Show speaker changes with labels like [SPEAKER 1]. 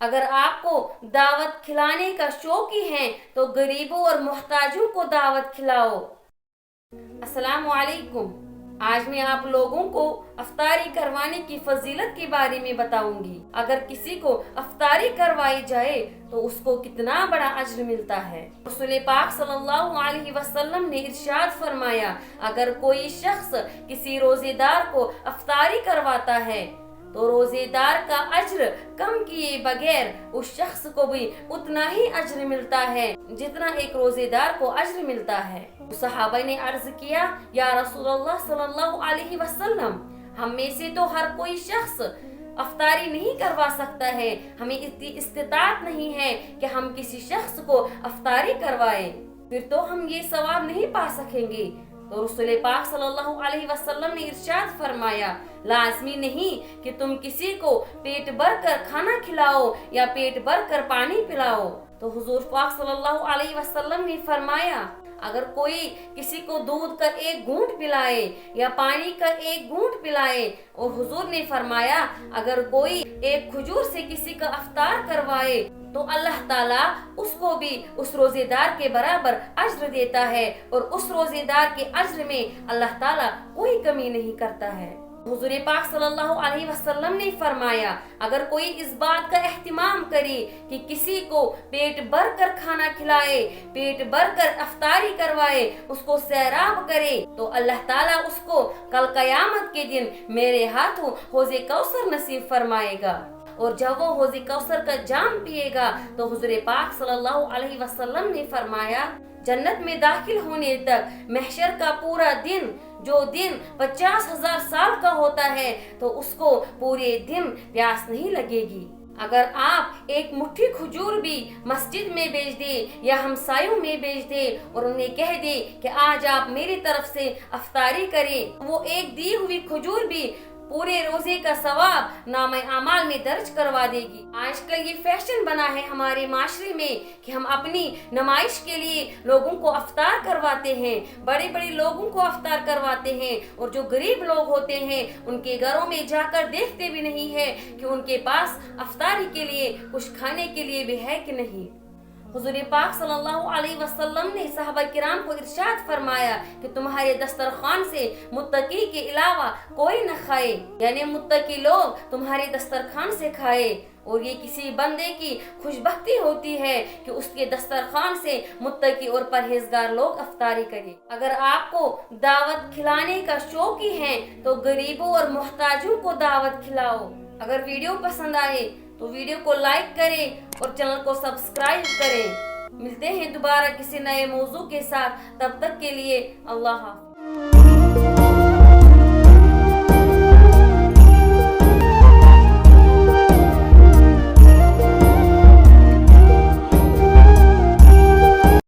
[SPEAKER 1] اگر آپ کو دعوت کھلانے کا شوق ہی ہے تو غریبوں اور محتاجوں کو دعوت کھلاؤ۔ السلام علیکم۔ آج میں آپ لوگوں کو افطاری کروانے کی فضیلت کے بارے میں بتاؤں گی۔ اگر کسی کو افطاری کروائی جائے تو اس کو کتنا بڑا اجر ملتا ہے۔ رسول پاک صلی اللہ علیہ وسلم نے ارشاد فرمایا، اگر کوئی شخص کسی روزے دار کو افطاری کرواتا ہے تو روزے دار کا اجر کم کیے بغیر اس شخص کو بھی اتنا ہی اجر ملتا ہے جتنا ایک روزے دار کو اجر ملتا ہے۔ صحابہ نے عرض کیا، یا رسول اللہ صلی اللہ علیہ وسلم، ہم میں سے تو ہر کوئی شخص افطاری نہیں کروا سکتا ہے، ہمیں اتنی استطاعت نہیں ہے کہ ہم کسی شخص کو افطاری کروائیں، پھر تو ہم یہ ثواب نہیں پا سکیں گے۔ تو رسول پاک صلی اللہ علیہ وسلم نے ارشاد فرمایا، لازمی نہیں کہ تم کسی کو پیٹ بھر کر کھانا کھلاؤ یا پیٹ بھر کر پانی پلاؤ۔ تو حضور پاک صلی اللہ علیہ وسلم نے فرمایا، اگر کوئی کسی کو دودھ کا ایک گھونٹ پلائے یا پانی کا ایک گھونٹ پلائے، اور حضور نے فرمایا اگر کوئی ایک کھجور سے کسی کا افطار کروائے تو اللہ تعالیٰ اس کو بھی اس روزے دار کے برابر اجر دیتا ہے، اور اس روزے دار کے اجر میں اللہ تعالیٰ کوئی کمی نہیں کرتا ہے۔ حضور پاک صلی اللہ علیہ وسلم نے فرمایا، اگر کوئی اس بات کا اہتمام کرے کہ کسی کو پیٹ بھر کر کھانا کھلائے، پیٹ بھر کر افطاری کروائے، اس کو سیراب کرے، تو اللہ تعالیٰ اس کو کل قیامت کے دن میرے ہاتھوں حوض کوثر نصیب فرمائے گا، اور جب وہ حوض کوثر کا جام پیے گا تو حضور پاک صلی اللہ علیہ وسلم نے فرمایا، جنت میں داخل ہونے تک محشر کا پورا دن، جو دن 50,000 سال کا ہوتا ہے، تو اس کو پورے دن پیاس نہیں لگے گی۔ اگر آپ ایک مٹھی کھجور بھی مسجد میں بیچ دیں یا ہمسایوں میں بیچ دیں اور انہیں کہہ دیں کہ آج آپ میری طرف سے افطاری کریں، وہ ایک دی ہوئی کھجور بھی پورے روزے کا ثواب نامہ اعمال میں درج کروا دے گی۔ آج کل یہ فیشن بنا ہے ہمارے معاشرے میں کہ ہم اپنی نمائش کے لیے لوگوں کو افطار کرواتے ہیں، بڑے بڑے لوگوں کو افطار کرواتے ہیں، اور جو غریب لوگ ہوتے ہیں ان کے گھروں میں جا کر دیکھتے بھی نہیں ہے کہ ان کے پاس افطاری کے لیے کچھ کھانے کے لیے بھی ہے کہ نہیں۔ حضور پاک صلی اللہ علیہ وسلم نے صحابہ کرام کو ارشاد فرمایا کہ تمہارے دسترخوان سے متقی کے علاوہ کوئی نہ کھائے، یعنی متقی لوگ تمہارے دسترخوان سے کھائے، اور یہ کسی بندے کی خوش بختی ہوتی ہے کہ اس کے دسترخوان سے متقی اور پرہیزگار لوگ افطاری کریں۔ اگر آپ کو دعوت کھلانے کا شوق ہی ہے تو غریبوں اور محتاجوں کو دعوت کھلاؤ۔ اگر ویڈیو پسند آئے تو ویڈیو کو لائک کریں اور چینل کو سبسکرائب کریں۔ ملتے ہیں دوبارہ کسی نئے موضوع کے ساتھ، تب تک کے لیے اللہ حافظ۔